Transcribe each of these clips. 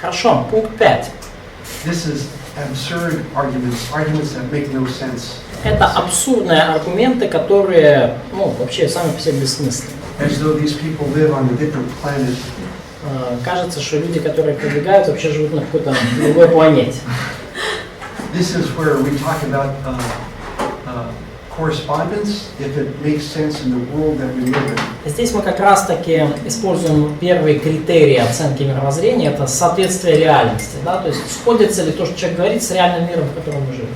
Хорошо, пункт 5. This is absurd arguments that make no sense. Это абсурдные аргументы, которые, вообще сами по себе бессмысленны. As though these people live on a different planet. Кажется, что люди, которые продвигают, вообще живут на какой-то другой планете. This is where we talk about correspondence, if it makes sense in the world that we live in. Здесь мы как раз-таки используем первый критерий оценки мировоззрения, это соответствие реальности, да, то есть сходится ли то, что человек говорит, с реальным миром, в котором мы живем.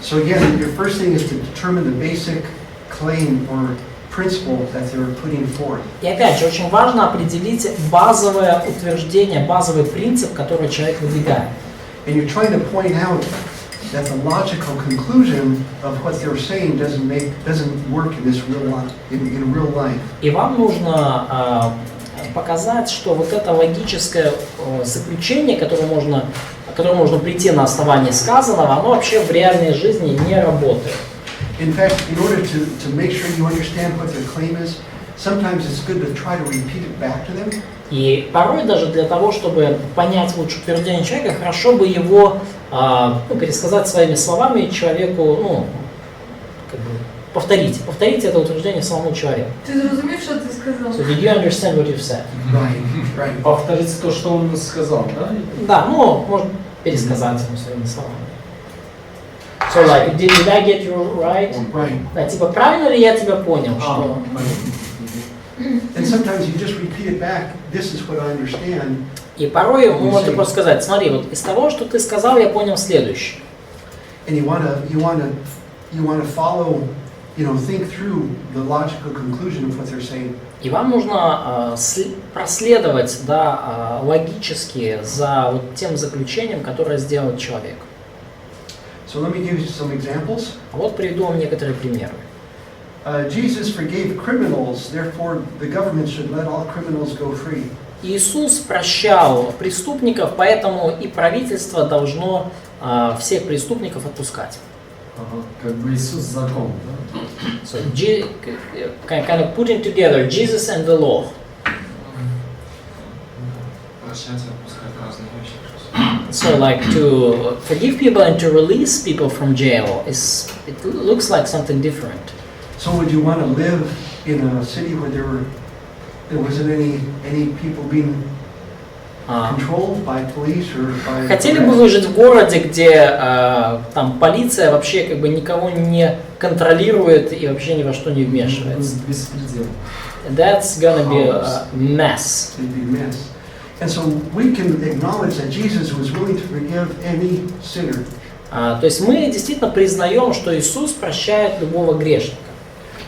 So again, your first thing is to determine the basic claim or principle that they're putting forth. И опять же, очень важно определить базовое утверждение, базовый принцип, который человек выдвигает. And you're trying to point out that the logical conclusion of what they're saying doesn't work in this in real life. И вам нужно показать, что вот это логическое заключение, к которому можно прийти на основании сказанного, оно вообще в реальной жизни не работает. In fact, in order to make sure you understand what their claim is, sometimes it's good to try to repeat it back to them. И порой даже для того, чтобы понять лучше утверждение человека, хорошо бы его пересказать своими словами человеку, повторить это утверждение самому человеку. Ты разумеешь, что ты сказал? So did you understand what you've said? Right. Повторить то, что он сказал, да? Да, можно пересказать ему своими словами. So like, did I get you right? Right. Да, типа, правильно ли я тебя понял, что... And sometimes you just repeat it back. This is what I understand. И порой вы можете просто сказать, смотри, вот из того, что ты сказал, я понял следующее. And you want to follow, think through the logical conclusion of what they're saying. И вам нужно проследовать, логически за вот тем заключением, которое сделал человек. So let me give you some examples. Вот приведу вам некоторые примеры. Jesus forgave criminals, therefore the government should let all criminals go free. Иисус прощал преступников, поэтому и правительство должно всех преступников отпускать. Как бы Иисус закон, да? So, kind of putting together Jesus and the law. So like to forgive people and to release people from jail it looks like something different. So would you want to live in a city where there wasn't any people being controlled by police or by... Хотели бы вы жить в городе, где там полиция вообще как бы никого не контролирует и вообще ни во что не вмешивается? Беспредел. That's gonna be a mess. It'd be a mess. And so we can acknowledge that Jesus was willing to forgive any sinner. То есть мы действительно признаем, что Иисус прощает любого грешника.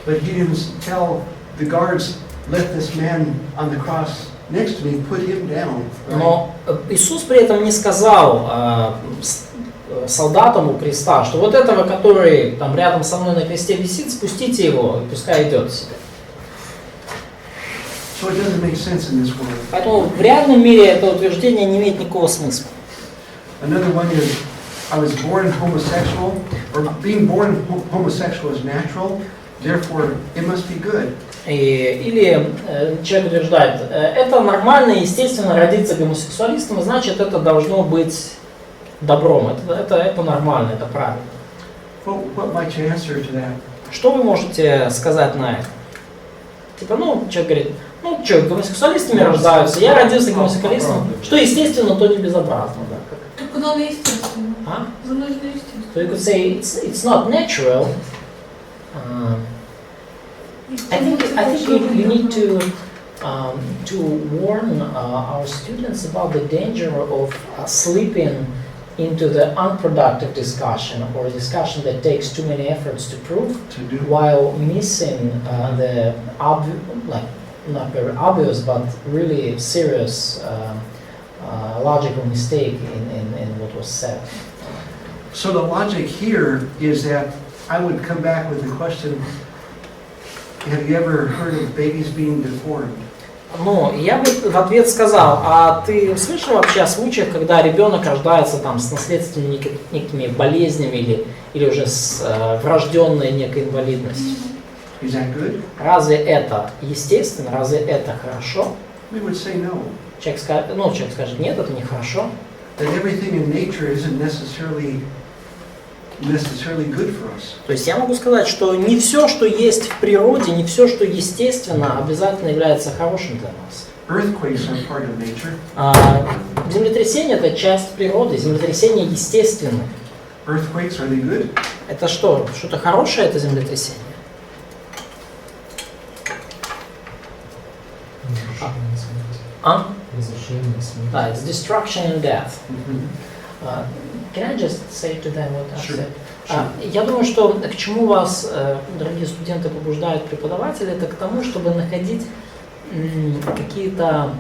But he didn't tell the guards, let this man on the cross next to me, put him down. Right? Но Иисус при этом не сказал солдатам у креста, что вот этого, который там рядом со мной на кресте висит, спустите его и пускай идет себе. So it doesn't make sense in this world. Поэтому в реальном мире это утверждение не имеет никакого смысла. Another one is, I was born homosexual, or being born homosexual is natural, therefore it must be good. Или человек утверждает, это нормально и естественно родиться гомосексуалистом, значит это должно быть добром, это нормально, это правильно. What might you answer to that? Что вы можете сказать на это? Типа, человек говорит, гомосексуалистами рождаются, я родился гомосексуалистом, что естественно, то не безобразно. Да. Так куда естественно? Нужно естественно. So you could say it's not natural. I think you need to warn our students about the danger of slipping into the unproductive discussion or a discussion that takes too many efforts to prove, while missing the not very obvious but really serious logical mistake in what was said. So the logic here is that I would come back with the question, have you ever heard of babies being deformed? Я бы в ответ сказал, а ты слышал вообще о случаях, когда ребенок рождается там с наследственными некими болезнями или уже с врожденной некой инвалидностью? Is that good? Разве это естественно? Разве это хорошо? we would say no. Человек скажет, нет, это нехорошо. That everything in nature isn't necessarily good for us. То есть я могу сказать, что не все, что есть в природе, не все, что естественно, обязательно является хорошим для нас. Earthquakes are part of nature. Землетрясение – это часть природы, землетрясения естественны. Earthquakes, are they good? Это что? Что-то хорошее это землетрясение? Разрушение, смерть. Да, it's destruction and death. Can I just say to them what I said? Я думаю, что к чему вас, дорогие студенты, побуждают преподаватели, это к тому, чтобы находить какие-то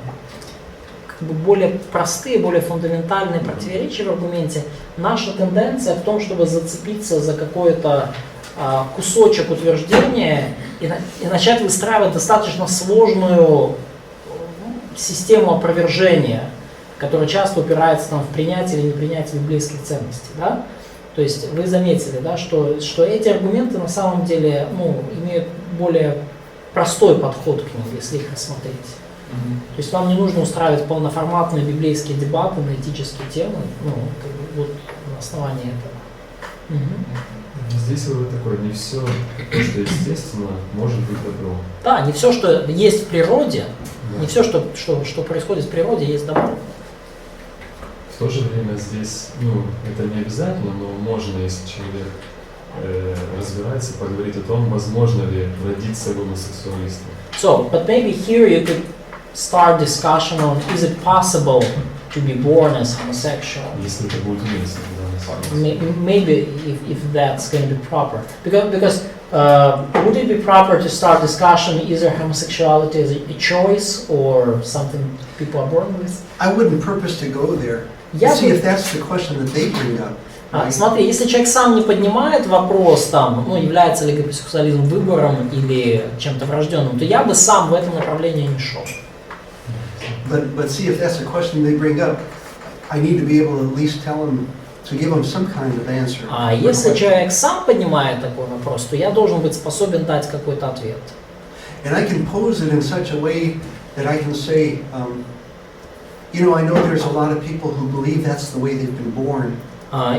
более простые, более фундаментальные противоречия в аргументе. Наша тенденция в том, чтобы зацепиться за какой-то кусочек утверждения и начать выстраивать достаточно сложную систему опровержения, которая часто упирается в принятие или непринятие библейских ценностей. Да? То есть вы заметили, да, что эти аргументы на самом деле имеют более простой подход к ним, если их рассмотреть. То есть вам не нужно устраивать полноформатные библейские дебаты на этические темы, вот на основании этого. Здесь вывод такой: не все, что естественно, может быть добро. Да, не все, что есть в природе, не все, что происходит в природе, есть добро. В то же время здесь, это не обязательно, но можно, если человек разбирается, поговорить о том, возможно ли родиться гомосексуалистом. So, but maybe here you could start discussion on, is it possible to be born as homosexual? Если это будет уместно, да. Maybe if that's going to be proper. Because would it be proper to start discussion either homosexuality as a choice or something people are born with? I wouldn't purpose to go there. See if that's the question that they bring up. Смотри, если человек сам не поднимает вопрос, является ли гомосексуализм выбором или чем-то врожденным, то я бы сам в этом направлении не шел. But see if that's the question they bring up, I need to be able to at least tell them, to give them some kind of answer. А если человек сам поднимает такой вопрос, то я должен быть способен дать какой-то ответ. And I can pose it in such a way that I can say, I know there's a lot of people who believe that's the way they've been born.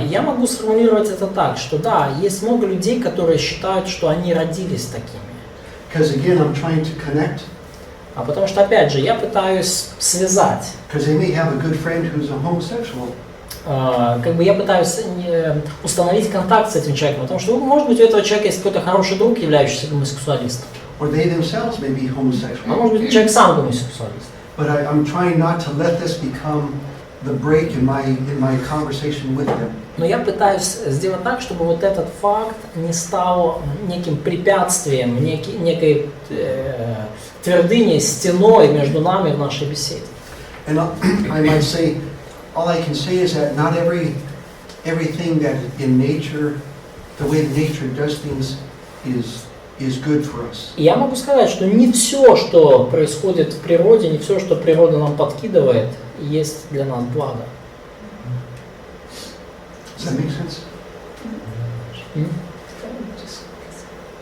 Я могу сформулировать это так, что да, есть много людей, которые считают, что они родились такими. Because again, I'm trying to connect. Потому что, опять же, я пытаюсь связать. Because they may have a good friend who's a homosexual. Я пытаюсь установить контакт с этим человеком, потому что, может быть, у этого человека есть какой-то хороший друг, являющийся гомосексуалистом. Or they themselves may be homosexual. А может быть, человек сам гомосексуалист. But I'm trying not to let this become the break in my conversation with them. Но я пытаюсь сделать так, чтобы вот этот факт не стал неким препятствием, некой твердыней, стеной между нами в нашей беседе. And I might say, all I can say is that not everything that in nature, the way nature does things, is good for us. И я могу сказать, что не все, что происходит в природе, не все, что природа нам подкидывает, есть для нас благо. Does that make sense?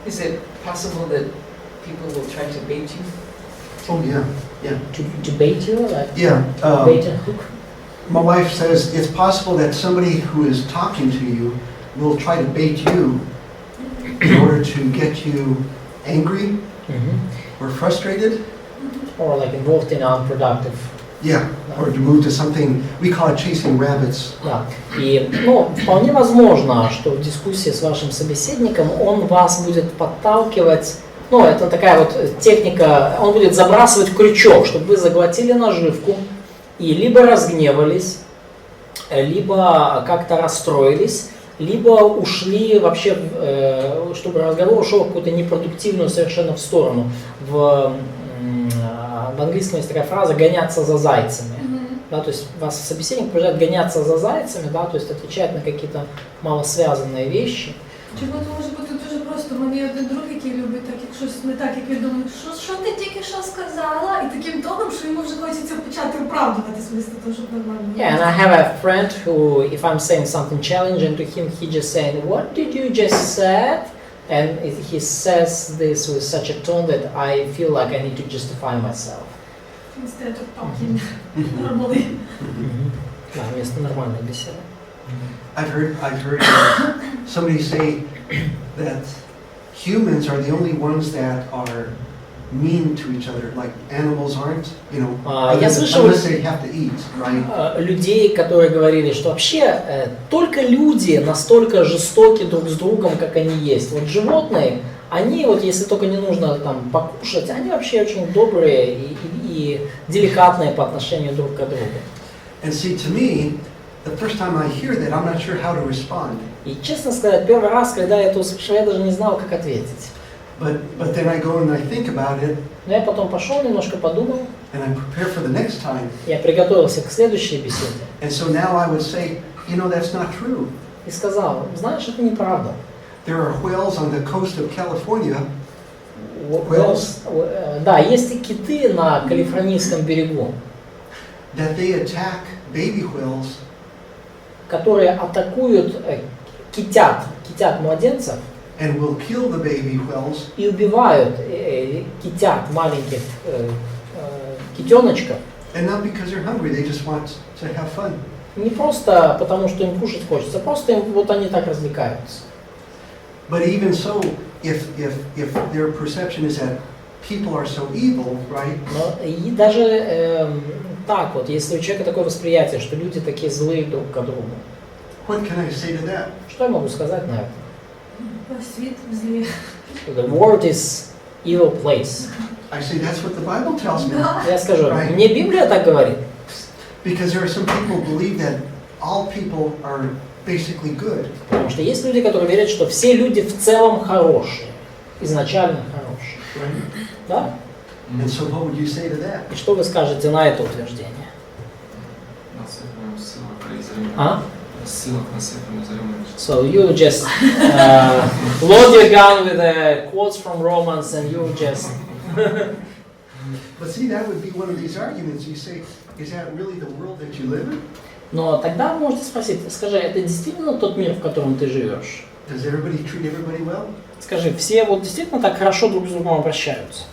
Is it possible that people will try to bait you? Oh yeah. To bait you, like Yeah. bait and hook. My wife says it's possible that somebody who is talking to you will try to bait you in order to get you angry or frustrated. Or like involved in unproductive. Yeah, or to move to something, we call it chasing rabbits. Да. И, вполне возможно, что в дискуссии с вашим собеседником он вас будет подталкивать, это такая вот техника, он будет забрасывать в крючок, чтобы вы заглотили наживку и либо разгневались, либо как-то расстроились, либо ушли вообще, чтобы разговор ушел в какую-то непродуктивную совершенно в сторону. В английском есть такая фраза «гоняться за зайцами». Да, то есть вас собеседник побуждает гоняться за зайцами, да, то есть отвечать на какие-то малосвязанные вещи. Чому це може бути дуже просто? У мене є один друг, який любить так, як щось не так, як він думає, що ти тільки що сказала, і таким тоном, що йому вже хочеться почати оправдуватись вместо того, щоб нормально. Yeah, and I have a friend who, if I'm saying something challenging to him, he just saying, "What did you just said?" And he says this with such a tone that I feel like I need to justify myself. Instead of talking normally. Да, вместо нормальной беседы. I've heard somebody say that humans are the only ones that are mean to each other, like animals aren't, you know, Я слышал unless they have to eat, right? людей, которые говорили, что вообще только люди настолько жестоки друг с другом, как они есть. Вот животные, они вот если только не нужно там покушать, они вообще очень добрые и деликатные по отношению друг к другу. And see, to me, the first time I hear that, I'm not sure how to respond. И честно сказать, первый раз, когда я это услышал, я даже не знал, как ответить. But then I go and I think about it, Но я потом пошел, немножко подумал, and I prepare for the next time. я приготовился к следующей беседе And so now I would say, you know, that's not true. и сказал, знаешь, это неправда. There are whales on the coast of California. Да, есть и киты на Калифорнийском берегу, That they attack baby whales которые атакуют китят младенцев and will kill the baby whales и убивают китят, маленьких китеночков, and not because they're hungry, they just want to have fun. не просто потому, что им кушать хочется, просто вот они так развлекаются. But even so, if their perception is that people are so evil, right? Но и даже так вот, если у человека такое восприятие, что люди такие злые друг к другу, What can I say to that? что я могу сказать на это? Світ злі. The world is evil place. I say that's what the Bible tells me. Я скажу, мне Библия так говорит. Because there are some people who believe that all people are basically good. Потому что есть люди, которые верят, что все люди в целом хорошие, изначально хорошие. Right? Да? And so what would you say to that? И что вы скажете на это утверждение? Насыпаем ссылок из Рима. А? Ссылок насыпаем из Рима. So you just load your gun with quotes from Romans and you just... But see, that would be one of these arguments. You say, is that really the world that you live in? Но тогда вы можете спросить, скажи, это действительно тот мир, в котором ты живешь? Does everybody treat everybody well? Скажи, все вот действительно так хорошо друг с другом обращаются?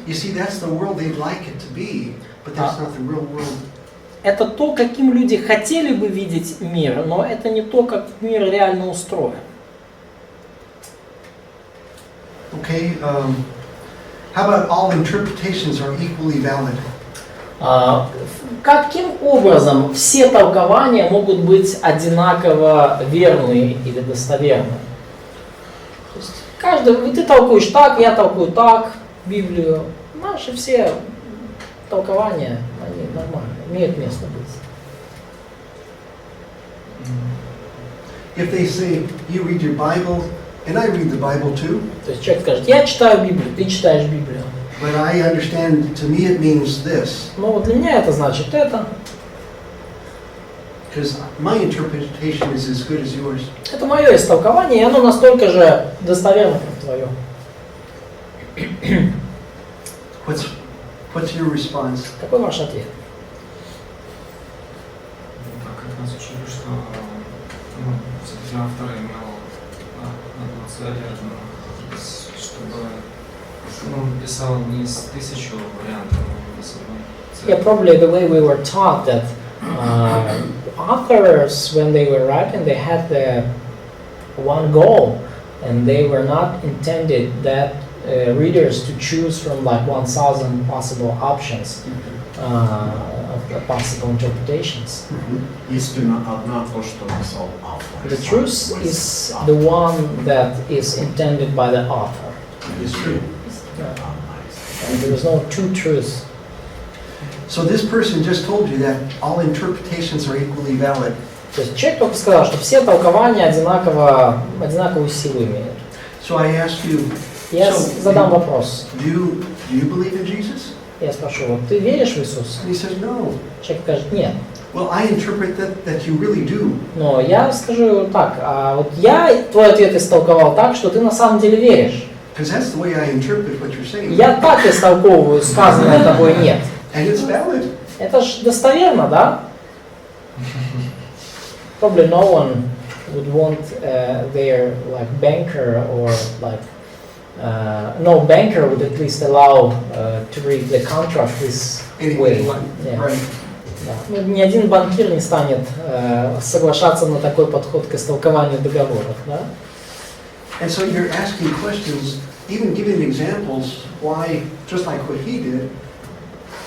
You see, that's the world they'd like it to be, but that's not the real world. Это то, каким люди хотели бы видеть мир, но это не то, как мир реально устроен. Okay, how about all interpretations are equally valid? Каким образом все толкования могут быть одинаково верны или достоверны? То есть ты толкуешь так, я толкую так Библию. Наши все толкования, они нормальные, имеют место быть. If they say, you read your Bible, and I read the Bible too, То есть человек скажет, я читаю Библию, ты читаешь Библию. but I understand, to me it means this, Но вот для меня это значит это. because my interpretation is as good as yours. Это мое истолкование, и оно настолько же достоверно, как твое. What's your response? Какой ваш ответ? Так как нас учили, что все-таки автор имел цель, чтобы писал не из 1000 вариантов, но из одной. Yeah, probably the way we were taught that authors, when they were writing, they had the one goal, and they were not intended that readers to choose from like 1,000 possible options of the possible interpretations. Истина одна, то, что написал автор. The truth is the one that is intended by the author. It's true. And there is no two truths. So this person just told you that all interpretations are equally valid. То есть человек только сказал, что все толкования одинаковую силу имеют. So I ask you, Я задам вопрос. do you believe in Jesus? Я спрошу, вот ты веришь в Иисуса? And he says, no. Человек скажет, нет. Well, I interpret that you really do. Но я скажу так, а вот я твой ответ истолковал так, что ты на самом деле веришь. Because that's the way I interpret what you're saying. Я так истолковываю сказанное тобой нет. And it's valid. Это ж достоверно, да? Probably no one would want their like banker or like no banker would at least allow to read the contract this way. Yeah. Right. Да. Ну, ни один банкир не станет соглашаться на такой подход к истолкованию договоров, да? And so you're asking questions, even giving examples why, just like what he did,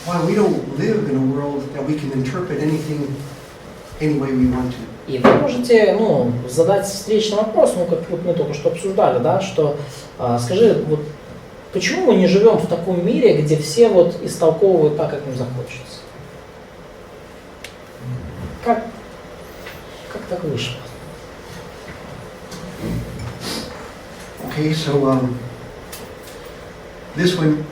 why we don't live in a world that we can interpret anything any way we want to. И вы можете, задать встречный вопрос, как вот мы только что обсуждали, да, что скажи, вот почему мы не живем в таком мире, где все вот истолковывают так, как им захочется? Как так вышло? Okay, so this one,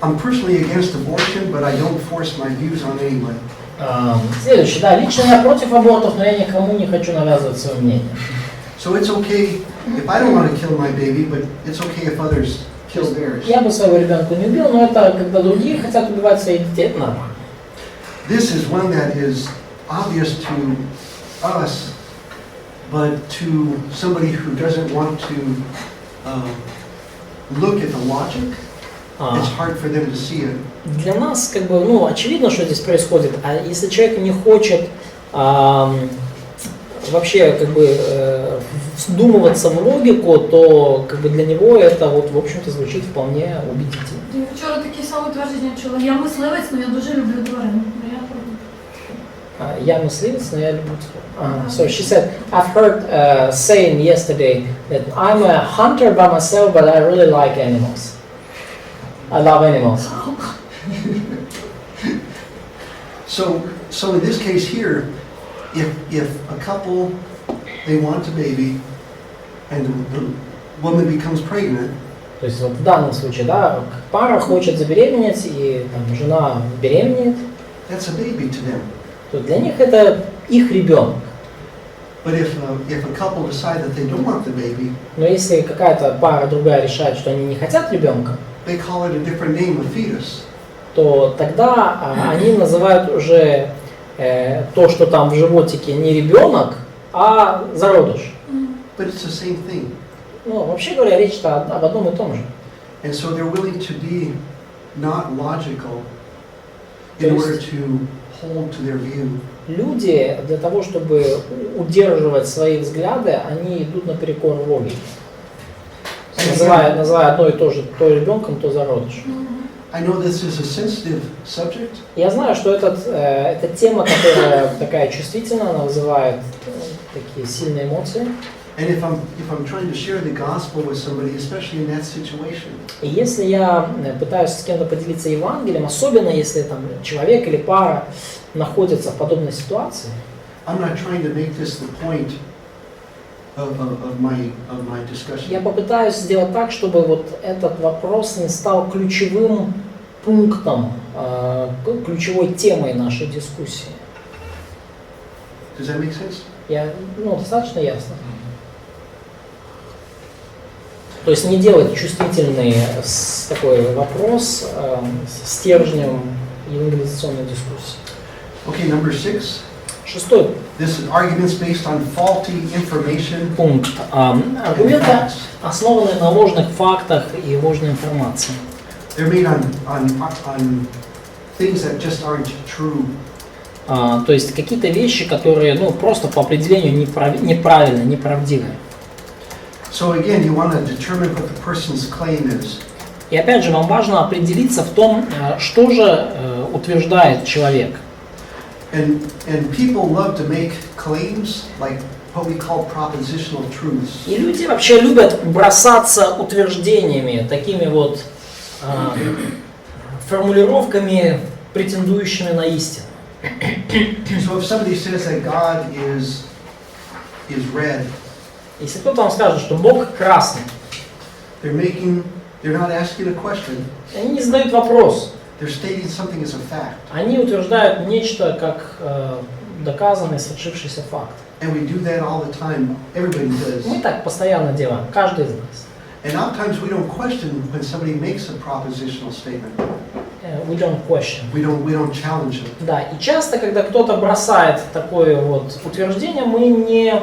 I'm personally against abortion, but I don't force my views on anyone. Следующий, да, лично я против абортов, но я никому не хочу навязывать свое мнение. So it's okay if I don't want to kill my baby, but it's okay if others kill theirs. Я бы своего ребенка не убил, но это когда другие хотят убивать своих детей, это нормально. This is one that is obvious to us, but to somebody who doesn't want to look at the logic, it's hard for them to see it. Для нас очевидно, что здесь происходит, а если человек не хочет вообще вдумываться в логику, то для него это в общем-то звучит вполне убедительно. Вчора такі самі твердження чула. Я мисливець, але я дуже люблю тварин. Я мисливець, но я люблю тварин. So she said, I've heard saying yesterday that I'm a hunter by myself, but I really like animals. I love animals. So in this case here, if a couple, they want a baby, and the woman becomes pregnant, то есть в данном случае, да, пара хочет забеременеть, и жена беременеет, that's a baby to them. то для них это их ребенок. But if a couple decide that they don't want the baby, но если какая-то пара другая решает, что они не хотят ребенка, they call it a different name, a fetus. То тогда они называют уже то, что там в животике, не ребенок, а зародыш. But it's the same thing. Вообще говоря, речь-то об одном и том же. And so they're willing to be not logical in order to hold to their view. Люди для того, чтобы удерживать свои взгляды, они идут наперекор логике. Называя одно и то же то ребенком, то зародышем. I know this is a sensitive subject. Я знаю, что это тема, которая такая чувствительная, она вызывает такие сильные эмоции. And if I'm trying to share the gospel with somebody, especially in that situation, И если я пытаюсь с кем-то поделиться Евангелием, особенно если там человек или пара находятся в подобной ситуации, I'm not trying to make this the point of my discussion. я попытаюсь сделать так, чтобы вот этот вопрос не стал ключевым пунктом, ключевой темой нашей дискуссии. Does that make sense? Достаточно ясно. То есть не делать чувствительный такой вопрос стержнем евангелизационной дискуссии. Okay, number 6. Шестой This is arguments based on faulty information. пункт. Аргументы, основанные на ложных фактах и ложной информации. They're made on things that just aren't true. То есть какие-то вещи, которые просто по определению неправильные, неправдивые. So again, you want to determine what the person's claim is. И опять же, вам важно определиться в том, что же утверждает человек. And people love to make claims like what we call propositional truths. И люди вообще любят бросаться утверждениями, такими вот формулировками, претендующими на истину. So if somebody says that God is red, Если кто-то вам скажет, что Бог красный, they're not asking a question. они не задают вопрос. They're stating something as a fact. Они утверждают нечто как доказанный, свершившийся факт. And we do that all the time. Everybody does. Мы так постоянно делаем, каждый из нас. And oftentimes we don't question when somebody makes a propositional statement. We don't question. We don't challenge it. Да, и часто, когда кто-то бросает такое вот утверждение, мы не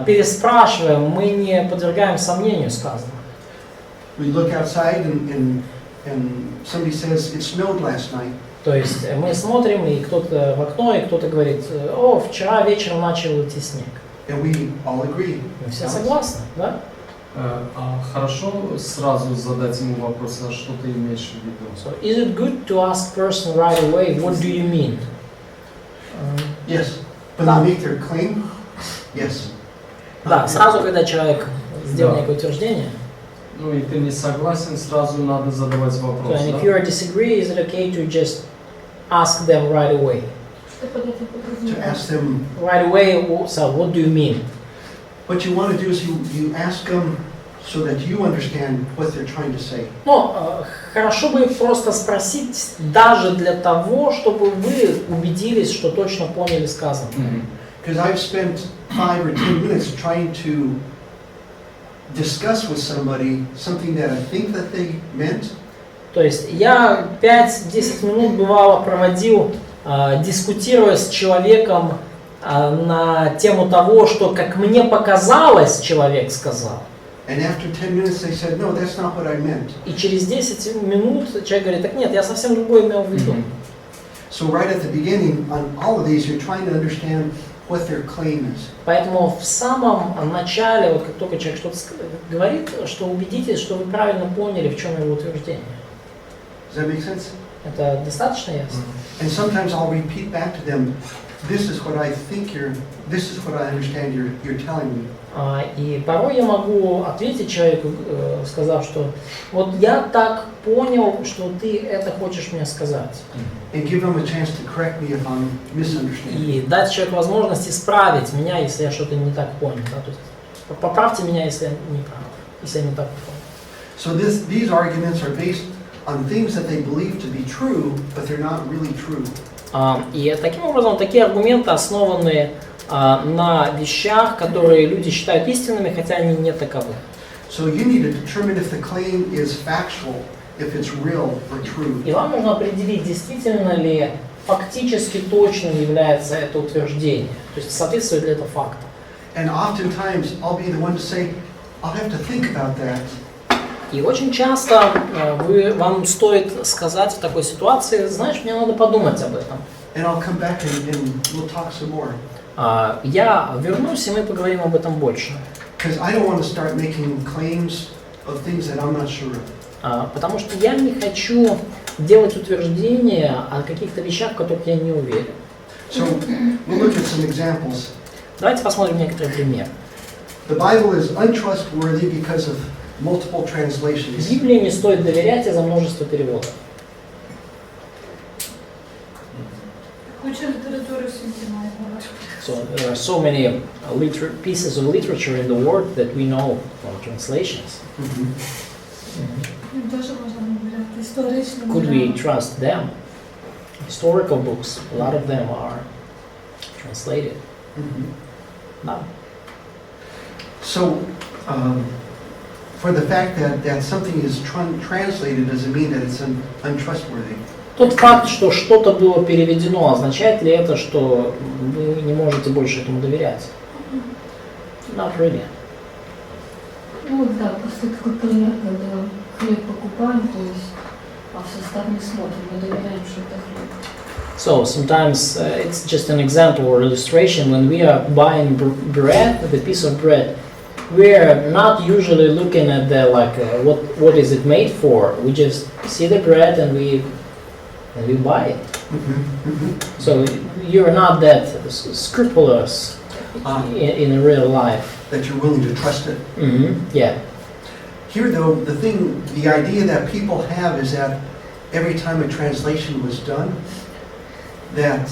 переспрашиваем, мы не подвергаем сомнению сказанного. We look outside and somebody says, it snowed last night. То есть мы смотрим, и кто-то в окно, и кто-то говорит, о, вчера вечером начал идти снег. And we all agree. Мы все согласны, да? А хорошо сразу задать ему вопрос, а что ты имеешь в виду? So, is it good to ask person right away, what do you mean? Yes. When they make their claim, yes. Да, сразу, когда человек сделал некое утверждение, Ну и ты не согласен, сразу надо задавать so, вопрос, and if да? you are disagree, is it okay to just ask them right away? Что под этим To подразумевается? ask them, Right away, so what do you mean? what you want to do is you ask them so that you understand what they're trying to say. Ну, хорошо бы просто спросить, даже для того, чтобы вы убедились, что точно поняли сказанное. Because I've spent 5 or 10 minutes trying to discuss with somebody something that I think that they meant, То есть я 5-10 минут бывало проводил, дискутируя с человеком на тему того, что, как мне показалось, человек сказал. and after 10 minutes they said, no, that's not what I meant. И через 10 минут человек говорит, так нет, я совсем другое имел в виду. So right at the beginning, on all of these, you're trying to understand what their claim is. Поэтому в самом начале, вот как только человек что-то говорит, что убедитесь, что вы правильно поняли, в чем его утверждение. Does that make sense? Это достаточно ясно? And sometimes I'll repeat back to them, this is what I think this is what I understand you're telling me. И порой я могу ответить человеку, сказав, что вот я так понял, что ты это хочешь мне сказать. And give them a chance to correct me if I'm misunderstanding. И дать человеку возможность исправить меня, если я что-то не так понял. Да? То есть поправьте меня, если я не прав, если я не так понял. So these arguments are based on things that they believe to be true, but they're not really true. И таким образом такие аргументы основаны на вещах, которые люди считают истинными, хотя они не таковы. So you need to determine if the claim is factual, if it's real or true. И вам нужно определить, действительно ли фактически точным является это утверждение, то есть соответствует ли это фактам. And oftentimes I'll be the one to say, I'll have to think about that. И очень часто вам стоит сказать в такой ситуации, знаешь, мне надо подумать об этом. And I'll come back and we'll talk some more. Я вернусь, и мы поговорим об этом больше. Because I don't want to start making claims of things that I'm not sure of. Потому что я не хочу делать утверждения о каких-то вещах, в которых я не уверен. So we'll look at some examples. Давайте посмотрим некоторые примеры. The Bible is untrustworthy because of multiple translations. Библии не стоит доверять из-за множества переводов. Куча літератури в світі має багато. So there are so many pieces of literature in the world that we know from translations. Mhm. Їм теж можна довіряти. Історично. Could we trust them? Historical books, a lot of them are translated. Mhm. No. So, for the fact that something is translated doesn't mean that it's untrustworthy. Тот факт, что что-то было переведено, означает ли это, что вы не можете больше этому доверять? Not really. Ну да, просто такой пример, когда хлеб покупаем, то есть, а в состав не смотрим, мы доверяем, что это хлеб. So sometimes it's just an example or illustration. When we are buying bread, the piece of bread, we are not usually looking at the what is it made for. We just see the bread and we buy it. Mhm. Mhm. So you're not that scrupulous in a real life. That you're willing to trust it. Yeah. Here, though, the idea that people have is that every time a translation was done, that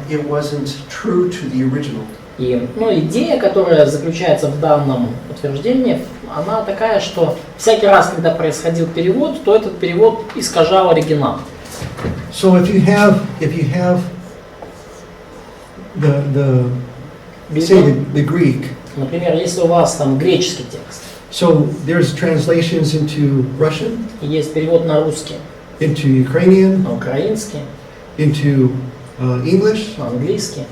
it wasn't true to the original. И идея, которая заключается в данном утверждении, она такая, что всякий раз, когда происходил перевод, то этот перевод искажал оригинал. So if you have the Greek, Например, если у вас там греческий текст, so there's translations into Russian, и есть перевод на русский, into Ukrainian, на украинский, into English. на английский,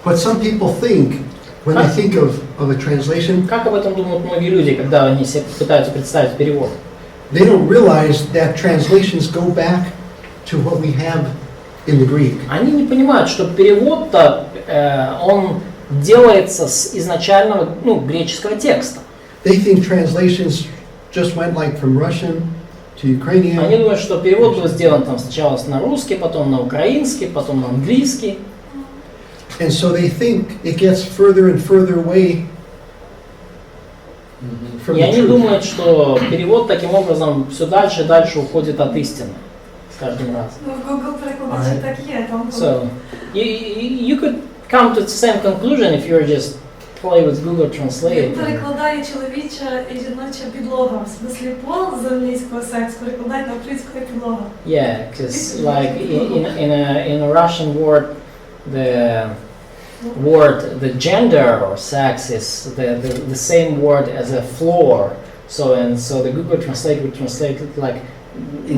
What some people think when they think of a translation, Как об этом думают многие люди, когда они себе пытаются представить перевод? they don't realize that translations go back to what we have in the Greek. Они не понимают, что перевод-то, он делается с изначального, греческого текста. They think translations just went like from Russian to Ukrainian. Они думают, что перевод был сделан там сначала на русский, потом на украинский, потом на английский. And so they think it gets further and further away from И the они truth. думают, что перевод таким образом все дальше и дальше уходит от истины с каждым разом. Ну, в Google перекладачі так є, там So you could come to the same conclusion if you just play with Google Translate. Він перекладає чоловіча і жіноча підлога. В смислі пол з англійського секс перекладає на українську підлога. Yeah, because like in a Russian word, the gender or sex is the same word as a floor. So the Google Translate would translate it like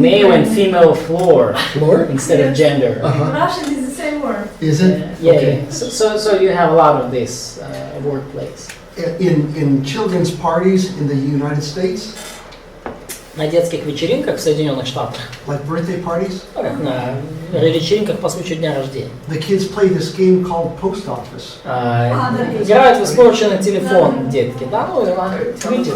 male and female floor Floor? instead of gender. Uh-huh. Russian is the same word. Is it? Yeah, Okay. yeah. So you have a lot of this wordplays. In children's parties in the United States, На детских вечеринках в Соединенных Штатах, like birthday parties, на вечеринках по случаю дня рождения, the kids play this game called Post Office. играют в испорченный телефон детки, да, видео.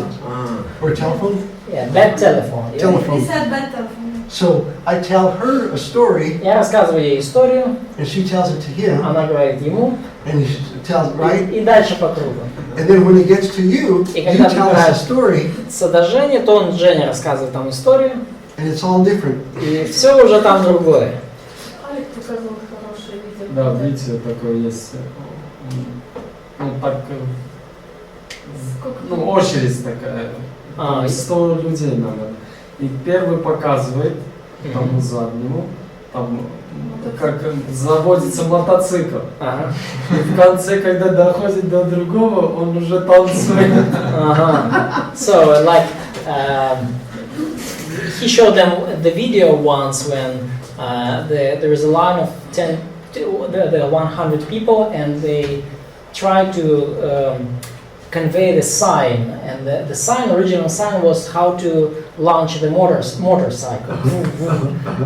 Or telephone? Yeah, bad telephone. Yeah. Telephone. He said better. So I tell her a story, Я рассказываю ей историю, and she tells it to him, она говорит ему, and he tells, right? и дальше по кругу. And then when it gets to you, И you когда tell us a story, до Жени, то он Женя рассказывает там историю, and it's all different. и все уже там другое. Алик показал хорошее видео. Да, видите, такое есть. Ну, так, Сколько? очередь такая. Там 100 людей надо. И первый показывает тому заднему, там, как заводится мотоцикл. Ага. И в конце, когда доходит до другого, он уже танцует. Uh-huh. So like he showed them the video once when there is a line of 100 people and they try to convey the sign, and the original sign was how to launch the motorcycle.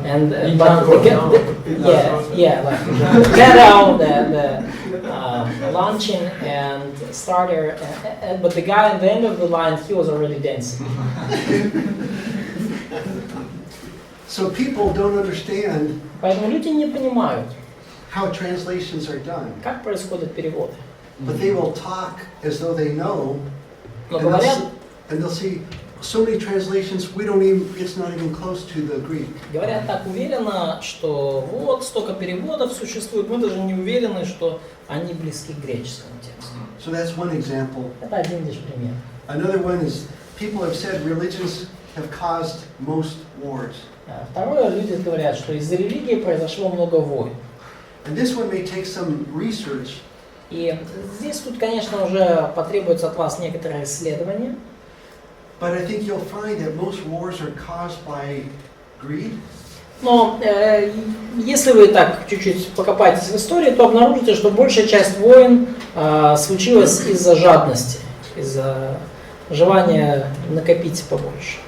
And but like pedal, the launching and starter, but the guy at the end of the line, he was already dancing. So people don't understand Поэтому люди не понимают, how translations are done, как происходят переводы. but they will talk as though they know, Но and they'll, говорят, and they'll see so many translations, we don't even, it's not even close to the Greek. говорят так уверенно, что вот столько переводов существует, мы даже не уверены, что они близки к греческому тексту. So that's one example. Это один лишь пример. Another one is people have said religions have caused most wars. Второе, люди говорят, что из-за религии произошло много войн. And this one may take some research. И здесь тут, конечно, уже потребуется от вас некоторое исследование. But I think you'll find that most wars are caused by greed. Но если вы так чуть-чуть покопаетесь в истории, то обнаружите, что большая часть войн случилась из-за жадности, из-за желания накопить побольше.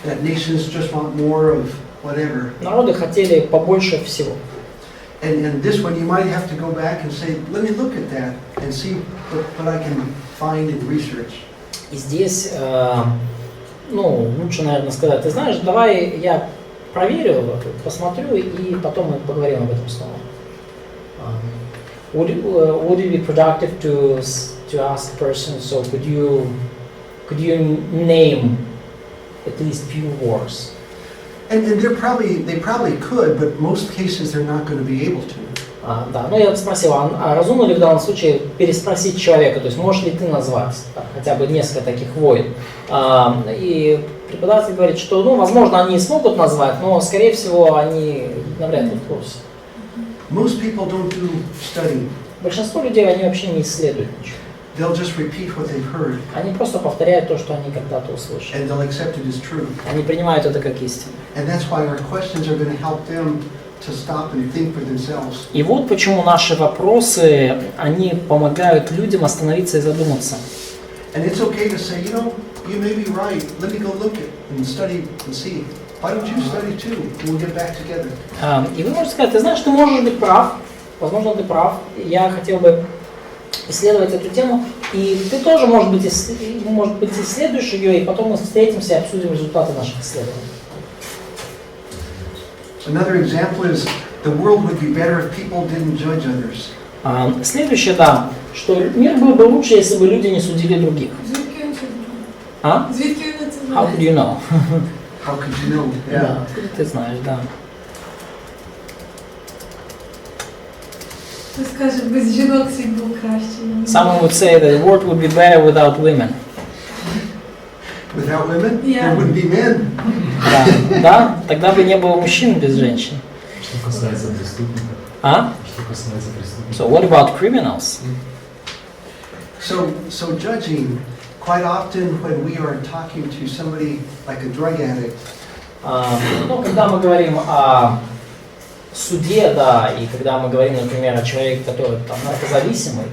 That nations just want more of whatever. Народы хотели побольше всего. And this one you might have to go back and say, let me look at that and see what I can find in research. И здесь, лучше, наверное, сказать, ты знаешь, давай я проверю, посмотрю, и потом мы поговорим об этом снова. Would it be productive to ask the person, so could you name at least few wars? And they probably could, but most cases they're not going to be able to. Да, я спросил, а разумно ли в данном случае переспросить человека, то есть можешь ли ты назвать хотя бы несколько таких войн? И преподаватель говорит, что, возможно, они смогут назвать, но, скорее всего, они навряд ли в курсе. Most people don't do study. Большинство людей, они вообще не исследуют ничего. They'll just repeat what they've heard. Они просто повторяют то, что они когда-то услышали. And they'll accept it as true. Они принимают это как истину. And that's why our questions are going to help them to stop and think for themselves. И вот почему наши вопросы, они помогают людям остановиться и задуматься. And it's okay to say, you may be right. Let me go look at and study and see. Why don't you study too? And we'll get back together. И вы можете сказать, ты знаешь, ты можешь быть прав, возможно, ты прав, я хотел бы исследовать эту тему, и ты тоже, может быть, исследуешь ее, и потом мы встретимся и обсудим результаты наших исследований. Another example is the world would be better if people didn't judge others. Следующее, да, что мир был бы лучше, если бы люди не судили других. Звідки він це знає? А? Звідки він це How знає? could you know? How could you know? Yeah. Да, откуда ты знаешь, да. Хтось каже, без жінок світ був кращий. Someone would say that the world would be better without women. Without women, Yeah. there wouldn't be men. Да, тогда бы не было мужчин без женщин. Что касается преступников. А? Что касается преступников. So what about criminals? So judging, quite often when we are talking to somebody like a drug addict, Ну, когда мы говорим о суде, да, и когда мы говорим, например, о человеке, который там наркозависимый,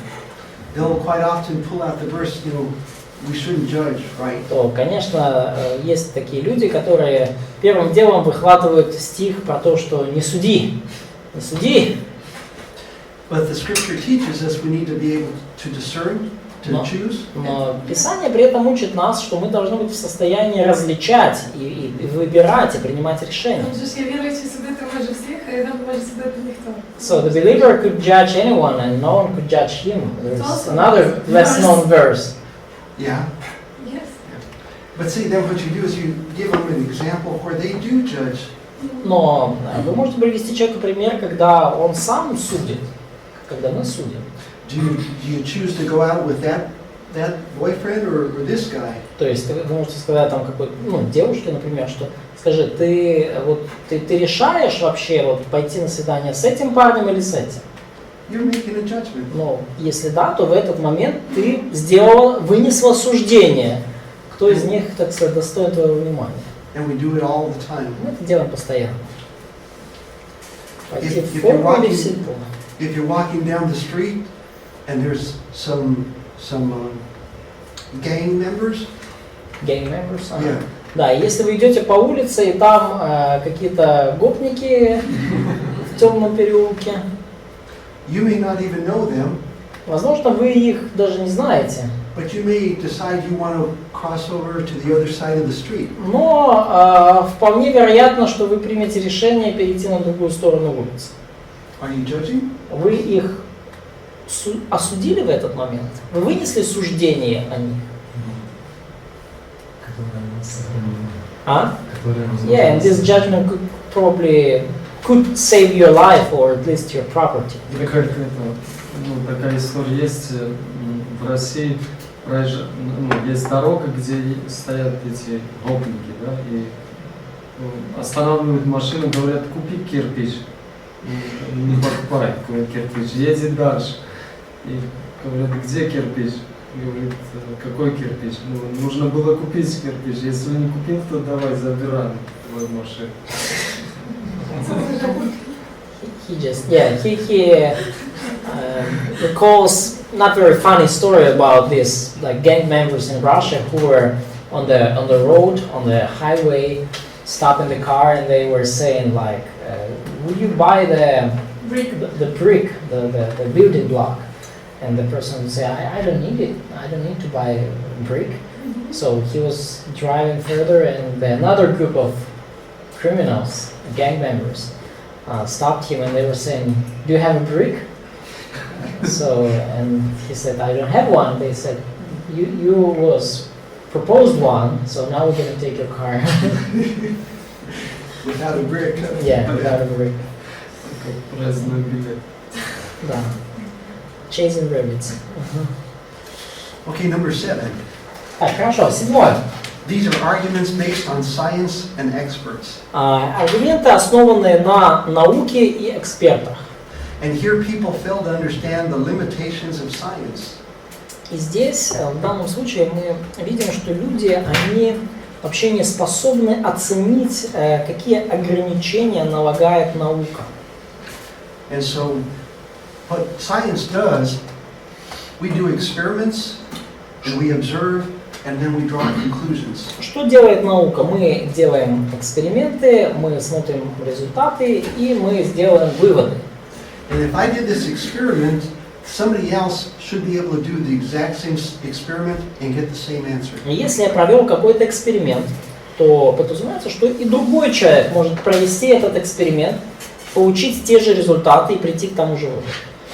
they'll quite often pull out the verse, we shouldn't judge, right? то, конечно, есть такие люди, которые первым делом выхватывают стих про то, что не суди, не суди. But the scripture teaches us we need to be able to discern, to No. choose. Но Писание при этом учит нас, что мы должны быть в состоянии различать и выбирать, и принимать решения. Тому що я віруючи судити може всіх, а я не можу судити ніхто. So the believer could judge anyone and no one could judge him. There's also another less known verse. Yeah. Yes. But see, then what you do is you give them an example where they do judge. Но вы можете привести человеку пример, когда он сам судит, когда мы судим. Do you choose to go out with that boyfriend or this guy? То есть вы можете сказать там какой-то, девушке, например, что скажи, ты решаешь вообще пойти на свидание с этим парнем или с этим? You're making a judgment. Но если да, то в этот момент ты вынесла суждение, кто из них, так сказать, достоин твоего внимания. And we do it all the time. Мы это делаем постоянно. Пойти If в you're форму или в walking- сельпо. If you're walking down the street and there's some gang members, Gang members. ага. yeah, Да, и если вы идете по улице, и там какие-то гопники в темном переулке, you may not even know them, возможно, вы их даже не знаете, but you may decide you want to cross over to the other side of the street. но вполне вероятно, что вы примете решение перейти на другую сторону улицы. Are you judging? Вы их осудили в этот момент? Вы вынесли суждение о них? Которые нас сохранили. А? Которые, возможно, Yeah, and this нас- judgment could save your life or at least your property. Или как это, такая история есть в России, есть дорога, где стоят эти гопники, да, и останавливают машину, говорят, купи кирпич. Не покупай кирпич, едет дальше. И говорят, где кирпич? Говорит, какой кирпич? Нужно было купить кирпич. Если не купил, то давай забираем твою машину. He recalls not very funny story about this like gang members in Russia who were on the road, on the highway, stopping the car, and they were saying like, "Will you buy the brick, the building block?" And the person would say, I don't need it. I don't need to buy a brick. So he was driving further, and another group of criminals, gang members, stopped him, and they were saying, "Do you have a brick?" So, and he said, "I don't have one." They said, "You was proposed one, so now we're going to take your car." Without a brick. Yeah, without a brick. Праздный билет. Да. Chasing rabbits. Okay, number 7. Так, хорошо, 7. These are arguments based on science and experts. Аргументы, основанные на науке и экспертах. And here people fail to understand the limitations of science. И здесь, в данном случае, мы видим, что люди, они вообще не способны оценить, какие ограничения налагает наука. And so, what science does, we do experiments, and we observe, and then we draw conclusions. Что делает наука? Мы делаем эксперименты, мы смотрим результаты и мы сделаем выводы. And if I did this experiment, somebody else should be able to do the exact same experiment and get the same answer. И если я провел какой-то эксперимент, то подразумевается, что и другой человек может провести этот эксперимент, получить те же результаты и прийти к тому же выводу.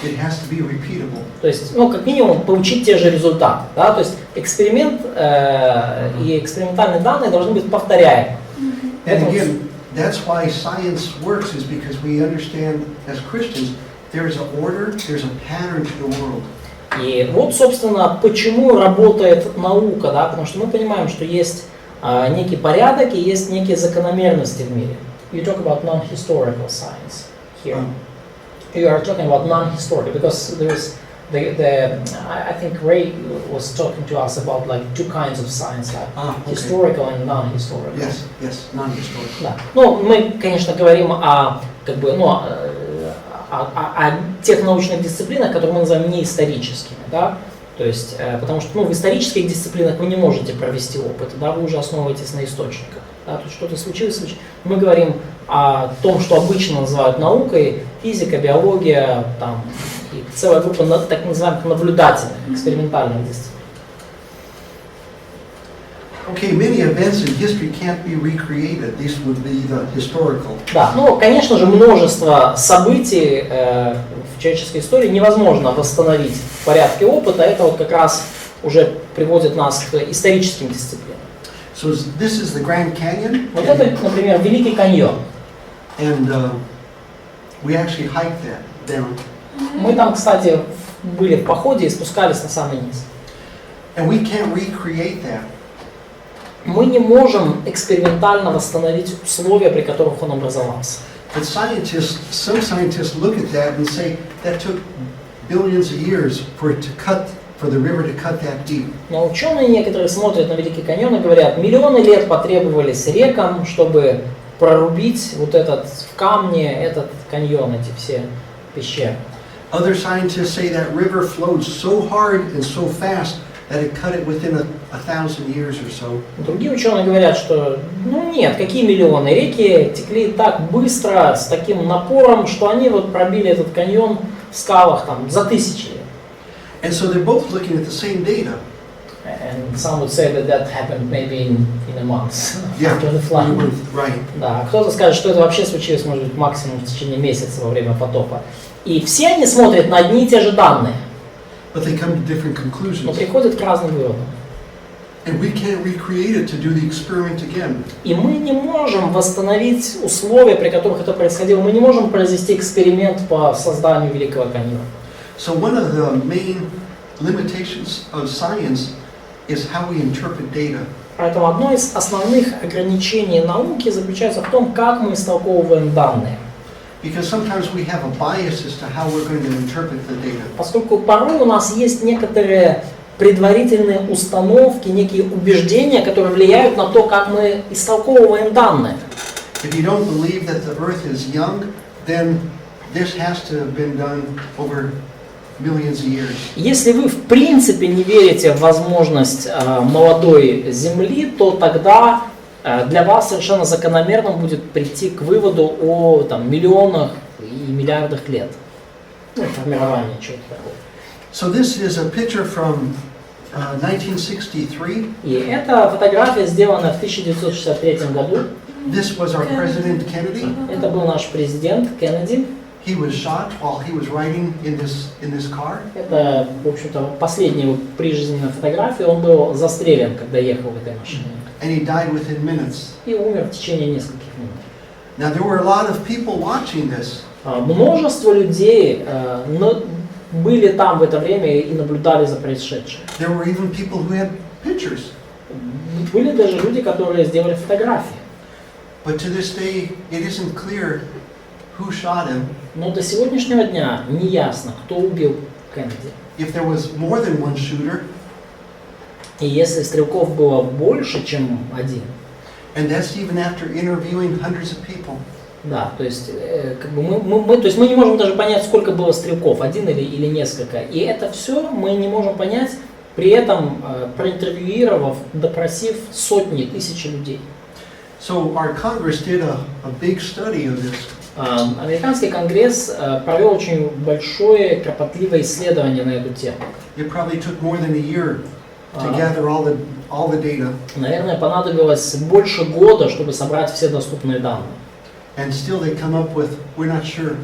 It has to be repeatable. То есть, как минимум, получить те же результаты. Да? То есть эксперимент и экспериментальные данные должны быть повторяемы. And again, that's why science works, is because we understand as Christians there is an order, there's a pattern to the world. И вот, собственно, почему работает наука, да? Потому что мы понимаем, что есть некий порядок и есть некие закономерности в мире. You talk about non-historical science here. You are talking about non-historical because there's I think Ray was talking to us about like two kinds of science, like Okay. historical and non-historical. Yes, yes, non-historical. Да. Мы, конечно, говорим о тех научных дисциплинах, которые мы называем неисторическими, да. То есть, потому что в исторических дисциплинах вы не можете провести опыт, да, вы уже основываетесь на источниках. Да, то есть что-то случилось. Мы говорим о том, что обычно называют наукой, физика, биология, там, и целая группа так называемых наблюдательных, экспериментальных дисциплин. Okay, many events in history can't be recreated. These would be the historical. Да, конечно же, множество событий в человеческой истории невозможно восстановить в порядке опыта. Это вот как раз уже приводит нас к историческим дисциплинам. So this is the Grand Canyon. Вот это, например, Великий каньон. And we actually hiked that down. Мы там, кстати, были в походе и спускались на самый низ. And we can't recreate that. Мы не можем экспериментально восстановить условия, при которых он образовался. But some scientists look at that and say that took billions of years for the river to cut that deep. Но ученые некоторые смотрят на Великий каньон и говорят, миллионы лет потребовались рекам, чтобы прорубить вот этот в камне, этот каньон, эти все пещеры. Other scientists say that river flowed so hard and so fast that it cut it within 1,000 years or so. Другие ученые говорят, что нет, какие миллионы, реки текли так быстро, с таким напором, что они вот пробили этот каньон в скалах там за тысячи лет. And so they're both looking at the same data. And some would say that happened maybe in a month after the flood. Right. Да, кто-то скажет, что это вообще случилось, может быть, максимум в течение месяца во время потопа. И все они смотрят на одни и те же данные, But they come to different но conclusions. приходят к разным выводам. And we can't recreate it to do the experiment again. И мы не можем восстановить условия, при которых это происходило. Мы не можем произвести эксперимент по созданию Великого каньона. So one of the main limitations of science is how we interpret data. Поэтому одно из основных ограничений науки заключается в том, как мы истолковываем данные. Because sometimes we have a bias as to how we're going to interpret the data. Поскольку порой у нас есть некоторые предварительные установки, некие убеждения, которые влияют на то, как мы истолковываем данные. If you don't believe that the earth is young, then this has to have been done over millions of years. Если вы в принципе не верите в возможность молодой Земли, то тогда для вас совершенно закономерно будет прийти к выводу о миллионах и миллиардах лет. Формирование чего-то такого. So this is a picture from 1963. И эта фотография сделана в 1963 году. This was our President Kennedy. Это был наш президент Кеннеди. He was shot while he was riding in this car. Это, в общем-то, последняя его прижизненная фотография. Он был застрелен, когда ехал в этой машине. And he died within minutes. И умер в течение нескольких минут. Now there were a lot of people watching this. Множество людей были там в это время и наблюдали за происшедшим. There were even people who had pictures. Были даже люди, которые сделали фотографии. But to this day, it isn't clear who shot him. Но до сегодняшнего дня не ясно, кто убил Кеннеди. If there was more than one shooter, И если стрелков было больше, чем один, And that's even after interviewing hundreds of people. Да, то есть, как бы то есть мы не можем даже понять, сколько было стрелков, один или несколько. И это все мы не можем понять, при этом проинтервьюировав, допросив сотни, тысячи людей. So our Congress did a big study of this. Американский конгресс провел очень большое, кропотливое исследование на эту тему. It probably took more than a year to gather all the data. Наверное, понадобилось больше года, чтобы собрать все доступные данные. And still they come up with, we're not sure.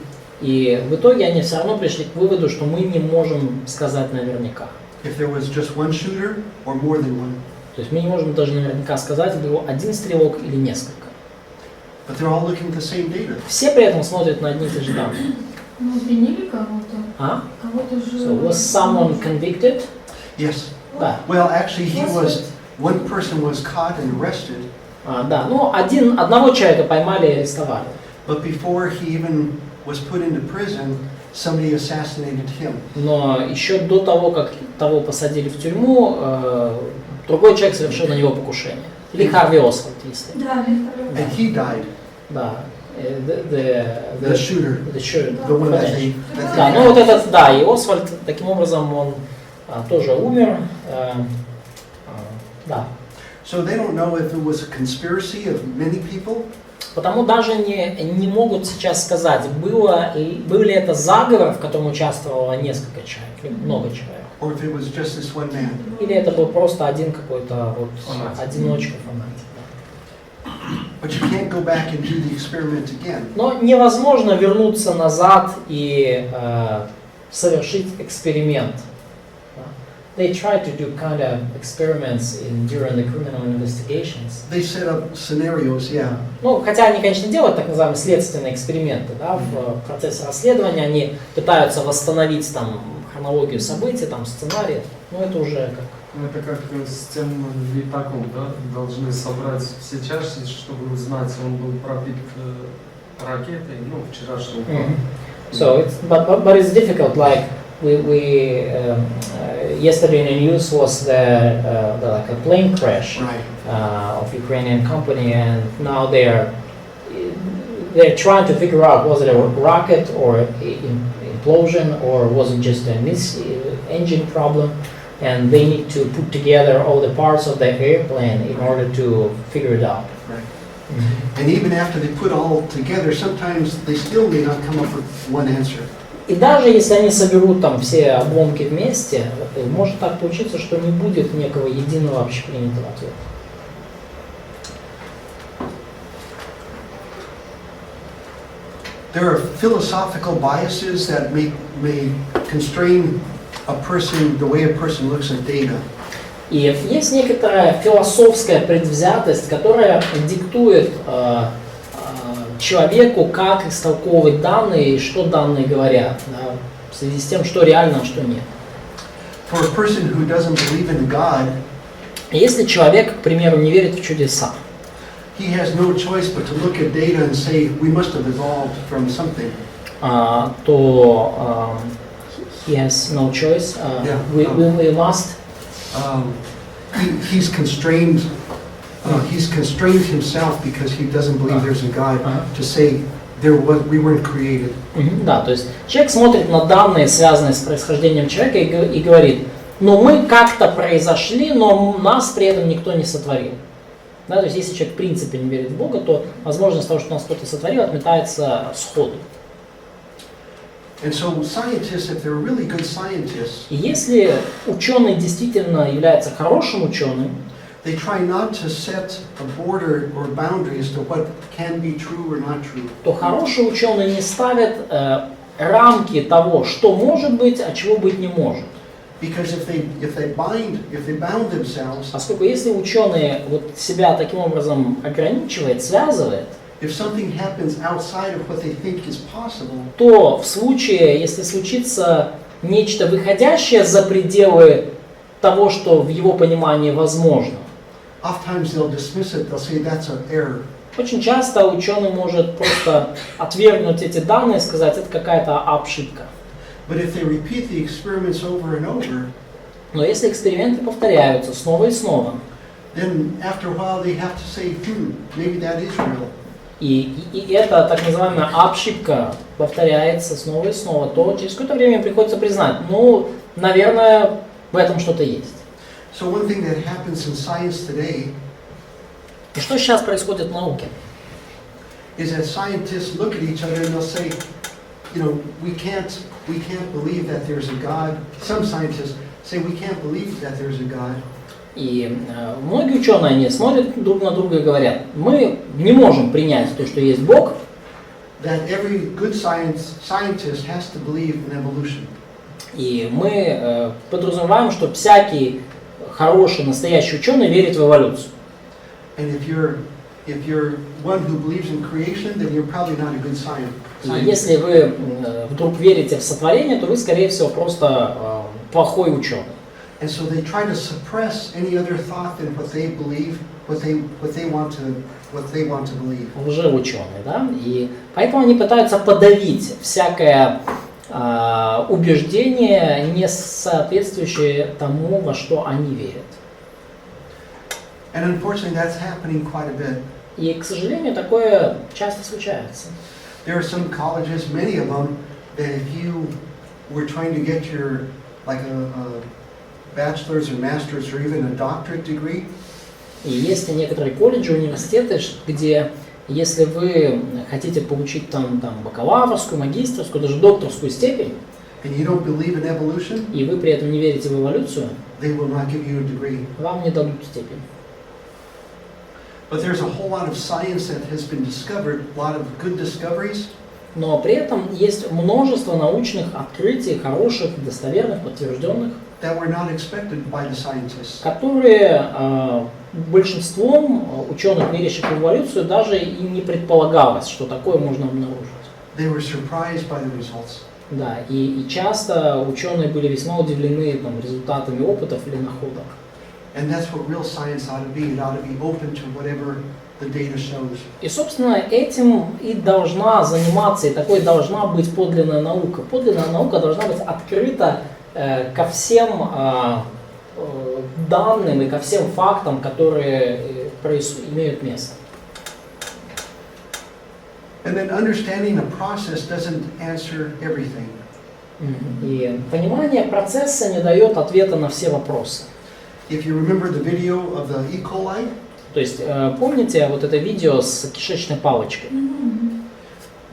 И в итоге они все равно пришли к выводу, что мы не можем сказать наверняка. If there was just one shooter or more than one. То есть мы не можем даже наверняка сказать, был один стрелок или несколько. But they're all looking at the same data. Все при этом смотрят на одни и те же данные. Ну, обвинили кого-то. А? Кого-то же... So was someone convicted? Yes. Да. Well, actually, one person was caught and arrested. Да, ну одного человека поймали и арестовали. But before he even was put into prison, somebody assassinated him. Но еще до того, как того посадили в тюрьму, другой человек совершил на него покушение. Или Харви Освальд, если. Да, And he died. Да. The shooter. The shooter. The one that they Да, ну вот этот, да, и Освальд, таким образом, он тоже умер. Да. So they don't know if it was a conspiracy of many people. Потому даже не могут сейчас сказать, был ли это заговор, в котором участвовало несколько человек, или много человек. Or if it was just this one man. Или это был просто один какой-то вот одиночка фанатик. But you can't go back and do the experiment again. Но невозможно вернуться назад и совершить эксперимент. They try to do kind of experiments during the criminal investigations. They set up scenarios, yeah. Ну, хотя они, конечно, делают так называемые следственные эксперименты, да, в процессе расследования они пытаются восстановить там хронологию событий, там сценарий, но это уже как... Это как с тем летаком, да? Должны собрать все части, чтобы узнать, он был пробит ракетой, ну, вчерашней. So it's but it's difficult. Like we yesterday in the news was the like a plane crash of Ukrainian company, and now they're trying to figure out was it a rocket or implosion or was it just an engine problem, and they need to put together all the parts of the airplane in order to figure it out. Right. And even after they put all together, sometimes they still may not come up with one answer. И даже если они соберут там все обломки вместе, может так получиться, что не будет некого единого общепринятого ответа. There are philosophical biases that may constrain a person, the way a person looks at data. И есть некоторая философская предвзятость, которая диктует человеку, как истолковывать данные и что данные говорят, да, в связи с тем, что реально, а что нет. For a person who doesn't believe in God, если человек, к примеру, не верит в чудеса, he has no choice but to look at data and say we must have evolved from something. То he has no choice. We must. He's constrained. He's constrained himself because he doesn't believe there's a God to say we weren't created. Да, то есть человек смотрит на данные, связанные с происхождением человека, и говорит, ну мы как-то произошли, но нас при этом никто не сотворил. Да, то есть если человек в принципе не верит в Бога, то возможность того, что нас кто-то сотворил, отметается сходу. And so scientists, if they're really good scientists, И если ученый действительно является хорошим ученым, they try not to set a border or boundary as to what can be true or not true. то хороший ученый не ставит рамки того, что может быть, а чего быть не может. Because if they bound themselves, Поскольку если ученый вот себя таким образом ограничивает, связывает, if something happens outside of what they think is possible, то в случае, если случится нечто выходящее за пределы того, что в его понимании возможно, oftentimes they'll dismiss it. They'll say that's an error. очень часто ученый может просто отвергнуть эти данные и сказать, это какая-то ошибка. But if they repeat the experiments over and over, Но если эксперименты повторяются снова и снова, then after a while they have to say, maybe that is real. И эта так называемая ошибка повторяется снова и снова, то через какое-то время им приходится признать, ну, наверное, в этом что-то есть. So one thing that happens in science today И что сейчас происходит в науке? is that scientists look at each other and they'll say, we can't believe that there's a God. Some scientists say we can't believe that there's a God. И многие ученые, они смотрят друг на друга и говорят, мы не можем принять то, что есть Бог. That every good scientist has to believe in evolution. И мы подразумеваем, что всякий хороший, настоящий ученый верит в эволюцию. And if you're one who believes in creation, then you're probably not a good scientist. И если вы вдруг верите в сотворение, то вы, скорее всего, просто плохой ученый. And so they try to suppress any other thought than what they believe, what they want to believe. Лжеученый, да? И поэтому они пытаются подавить всякое убеждение, не соответствующее тому, во что они верят. And unfortunately, that's happening quite a bit. И, к сожалению, такое часто случается. There are some colleges, many of them, that if you were trying to get your, like a bachelor's or master's or even a doctorate degree, И есть некоторые колледжи, университеты, где если вы хотите получить там бакалаврскую, магистерскую, даже докторскую степень, and you don't believe in evolution, и вы при этом не верите в эволюцию, they will not give you a degree. вам не дадут степень. But there's a whole lot of science that has been discovered, a lot of good discoveries, Но при этом есть множество научных открытий, хороших, достоверных, подтвержденных, that were not expected by the scientists. которые большинством ученых, верящих в эволюцию, даже и не предполагалось, что такое можно обнаружить. They were surprised by the results. Да, и часто ученые были весьма удивлены результатами опытов или находок. And that's what real science ought to be. It ought to be open to whatever the data shows. И, собственно, этим и должна заниматься, и такой должна быть подлинная наука. Подлинная наука должна быть открыта ко всем данным и ко всем фактам, которые имеют место. And then understanding the process doesn't answer everything. И понимание процесса не дает ответа на все вопросы. If you remember the video of the E. coli, То есть, помните вот это видео с кишечной палочкой?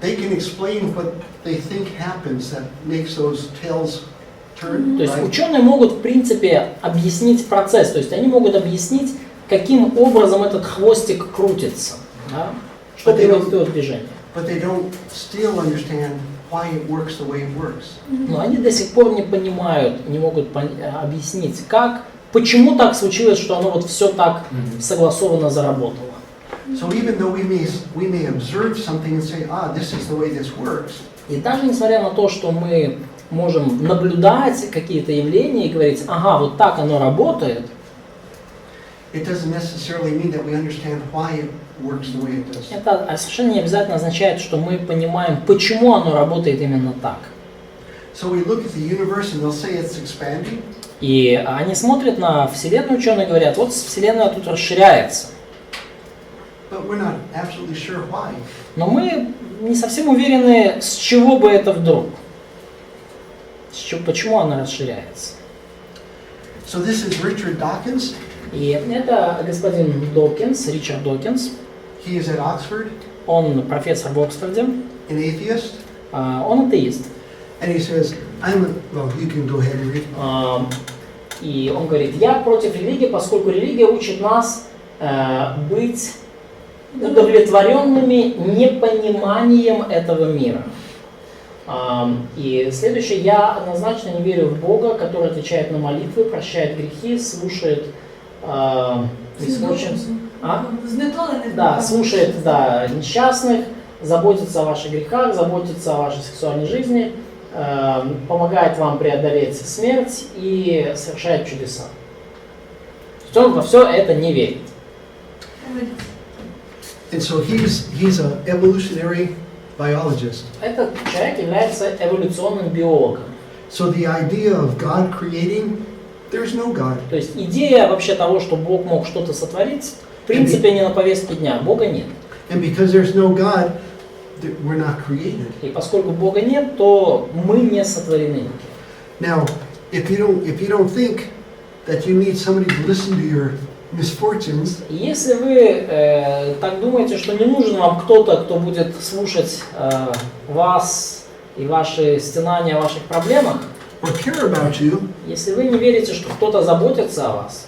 they can explain what they think happens that makes those tails turn. То есть Right? ученые могут, в принципе, объяснить процесс, то есть они могут объяснить, каким образом этот хвостик крутится, да? Что приводит к его движению. But they don't still understand why it works the way it works. Но они до сих пор не понимают, не могут объяснить, почему так случилось, что оно вот все так согласованно заработало. So even though we may observe something and say, this is the way this works, И даже несмотря на то, что мы можем наблюдать какие-то явления и говорить, ага, вот так оно работает, it doesn't necessarily mean that we understand why it works the way it does. это совершенно не обязательно означает, что мы понимаем, почему оно работает именно так. So we look at the universe and they'll say it's expanding. И они смотрят на Вселенную, ученые говорят, вот Вселенная тут расширяется. But we're not absolutely sure why. Но мы не совсем уверены, с чего бы это вдруг. Почему она расширяется. So this is Richard Dawkins. И это господин Докинс, Ричард Докинс. He is at Oxford, Он профессор в Оксфорде. an atheist. Он атеист. And he says, well, you can go ahead and read. И он говорит, я против религии, поскольку религия учит нас быть удовлетворенными непониманием этого мира. И следующее, я однозначно не верю в Бога, который отвечает на молитвы, прощает грехи, слушает слушает несчастных, заботится о ваших грехах, заботится о вашей сексуальной жизни, помогает вам преодолеть смерть и совершает чудеса. Он во все это не верит. And so he's an evolutionary biologist. Этот человек является эволюционным биологом. So the idea of God creating There's no God. То есть идея вообще того, что Бог мог что-то сотворить, в принципе, не на повестке дня. Бога нет. And because there's no God, we're not created. И поскольку Бога нет, то мы не сотворены. Now, if you don't think that you need somebody to listen to your misfortunes, Если вы так думаете, что не нужен вам кто-то, кто будет слушать вас и ваши стенания о ваших проблемах, or care about you, если вы не верите, что кто-то заботится о вас,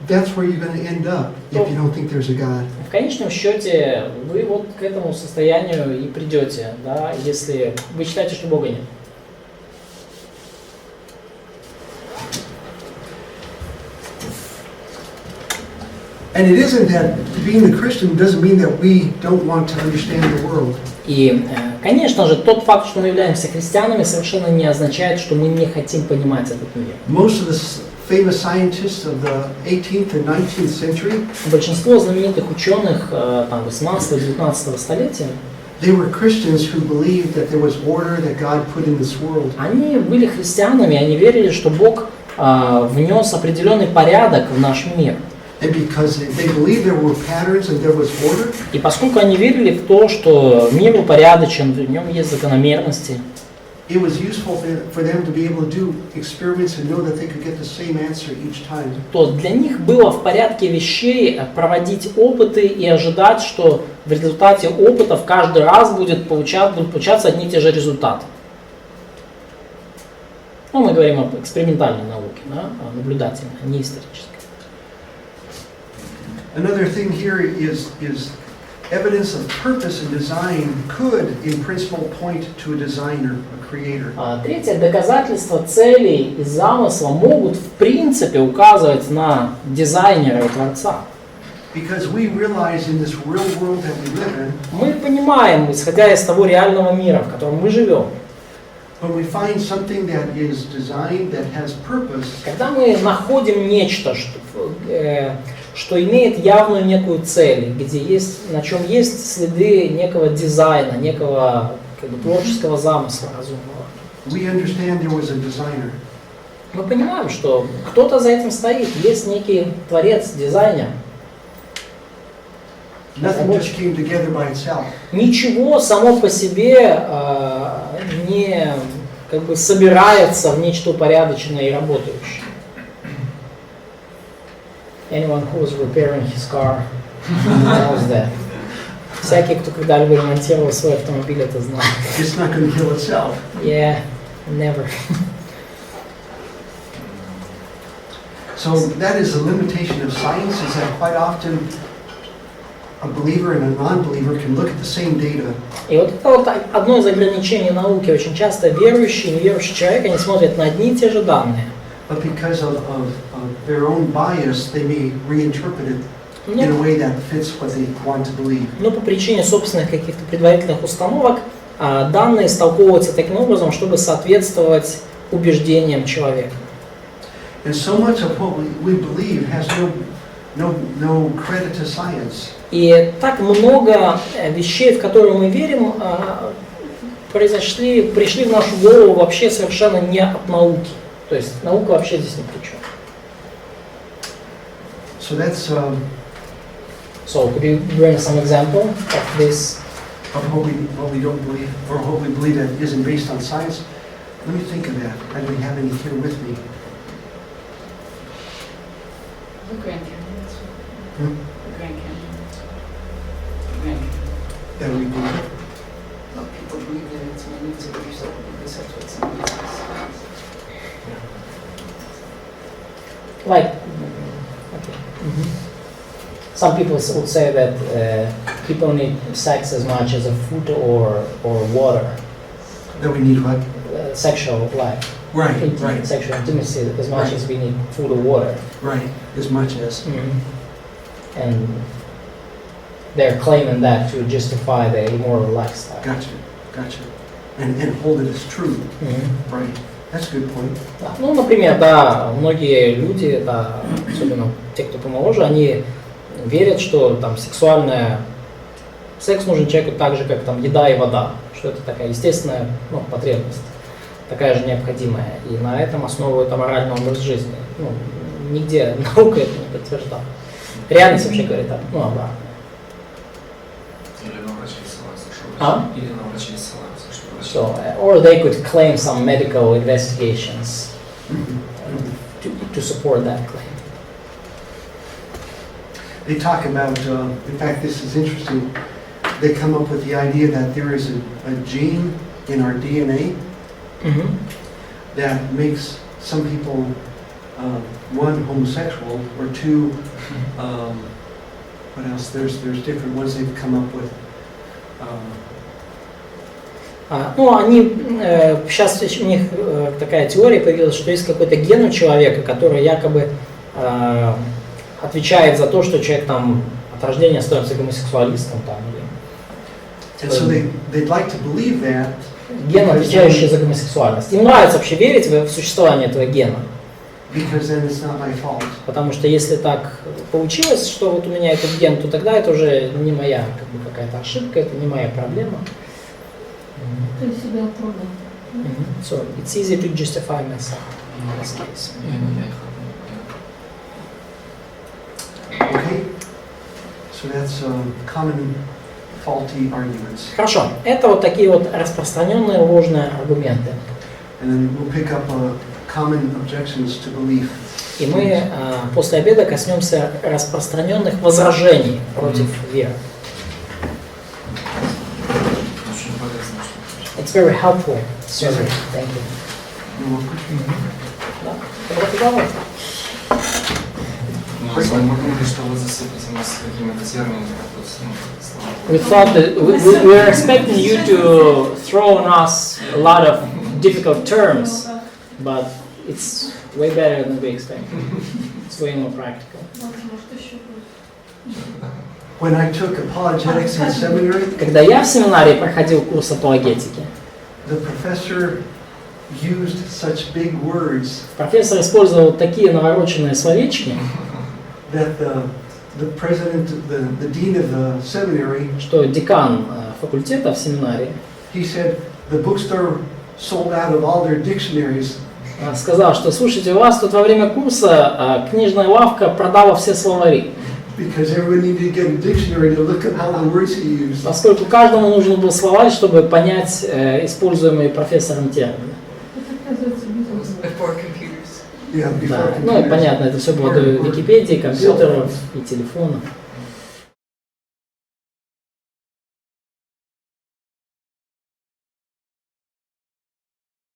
that's where you're going to end up if you don't think there's a God. в конечном счете вы вот к этому состоянию и придете, да, если вы считаете, что Бога нет. And it isn't that being a Christian doesn't mean that we don't want to understand the world. И, конечно же, тот факт, что мы являемся христианами, совершенно не означает, что мы не хотим понимать этот мир. Most of the famous scientists of the 18th and 19th century, Большинство знаменитых ученых 18-19 столетия, they were Christians who believed that there was order that God put in this world. они были христианами, они верили, что Бог внес определенный порядок в наш мир. And because they believed there were patterns and there was order, И поскольку они верили в то, что мир упорядочен, в нем есть закономерности, it was useful for them to be able to do experiments and know that they could get the same answer each time. то для них было в порядке вещей проводить опыты и ожидать, что в результате опытов каждый раз будут получаться одни и те же результаты. Ну, мы говорим об экспериментальной науке, да, о наблюдательной, а не исторической. Another thing here is evidence of purpose and design could, in principle, point to a designer, a creator. Третье, доказательства целей и замысла могут в принципе указывать на дизайнера и творца. Because we realize in this real world that we live in, Мы понимаем, исходя из того реального мира, в котором мы живем, when we find something that is designed, that has purpose, когда мы находим нечто, что имеет явную некую цель, где есть, на чем есть следы некого дизайна, некого творческого замысла разумного, we understand there was a designer. мы понимаем, что кто-то за этим стоит, есть некий творец, дизайнер. Nothing just came together by itself. Ничего само по себе не собирается в нечто упорядоченное и работающее. Anyone who was repairing his car knows that. Всякий, кто когда-либо ремонтировал свой автомобиль, это знает. It's not going to kill itself. Yeah, never. So that is the limitation of science, is that quite often a believer and a non-believer can look at the same data. И вот это вот одно из ограничений науки. Очень часто верующий и неверующий человек, они смотрят на одни и те же данные. But because of their own bias, they may reinterpret it in a way that fits what they want to believe. Но по причине собственных каких-то предварительных установок данные истолковываются таким образом, чтобы соответствовать убеждениям человека. And so much of what we believe has no credit to science. И так много вещей, в которые мы верим, пришли в нашу голову вообще совершенно не от науки. То есть наука вообще здесь ни при чем. So that's So could you bring some example of this? of what we don't believe, or what we believe that isn't based on science. Let me think of that. I don't have any here with me. The Grand Canyon. Hmm? The Grand Canyon. Grand Canyon. That we believe. Well, people believe that it's magnificent, but yourself because that's what somebody says. Like, okay. Some people would say that people need sex as much as a food or water. That we need what? Sexual life. Right, right, Sexual intimacy as much Right. as we need food or water. right. As much as. And they're claiming that to justify their immoral lifestyle. Gotcha. And hold it as true. Right. That's a good point. Да. Ну, например, да, многие люди, да, особенно те, кто помоложе, они верят, что там секс нужен человеку так же, как там еда и вода, что это такая естественная потребность. такая же необходимая. И на этом основывают аморальный образ жизни. Ну, нигде наука это не подтверждала. Реальность вообще говорит обратно. Или на врачей ссылаться, что А? Или на врачей ссылаться, что врачи. So, or they could claim some medical investigations to support that claim. They talk about, in fact, this is interesting. They come up with the idea that there is a gene in our DNA that makes some people, one, homosexual, or two, what else? There's different ones they've come up with. Они сейчас у них такая теория появилась, что есть какой-то ген у человека, который якобы отвечает за то, что человек там от рождения становится гомосексуалистом там, And so they'd like to believe that. Ген, отвечающий за гомосексуальность. Им нравится вообще верить в существование этого гена. Because then it's not my fault. Потому что если так получилось, что вот у меня этот ген, то тогда это уже не моя какая-то ошибка, это не моя проблема. Ты себя оправдал. So it's easy to justify myself in this case. Okay? So that's common faulty arguments. Хорошо, это вот такие вот распространенные ложные аргументы. And then we'll pick up common objections to belief. И мы после обеда коснемся распространенных возражений против веры. Очень полезно, что It's very helpful survey. Thank you. Да, добро пожаловать. мы думали, что вы засыпете нас какими-то терминами, как вот, слова. We thought that we were expecting you to throw on us a lot of difficult terms, but it's way better than we expected. It's way more practical. When I took apologetics in seminary, Когда я в семинарии проходил курс апологетики, the professor used such big words профессор использовал такие навороченные словечки, that the president, the dean of the seminary, что декан факультета в семинарии he said the bookstore sold out of all their dictionaries сказал, что слушайте, у вас тут во время курса книжная лавка продала все словари, because everyone needed to get a dictionary to look at all the words he used. поскольку каждому нужен был словарь, чтобы понять используемые профессором термины. Это оказывается бизнес. Before computers. Yeah, before Да. Ну и computers. понятно, это все было до Википедии, компьютеров и телефонов.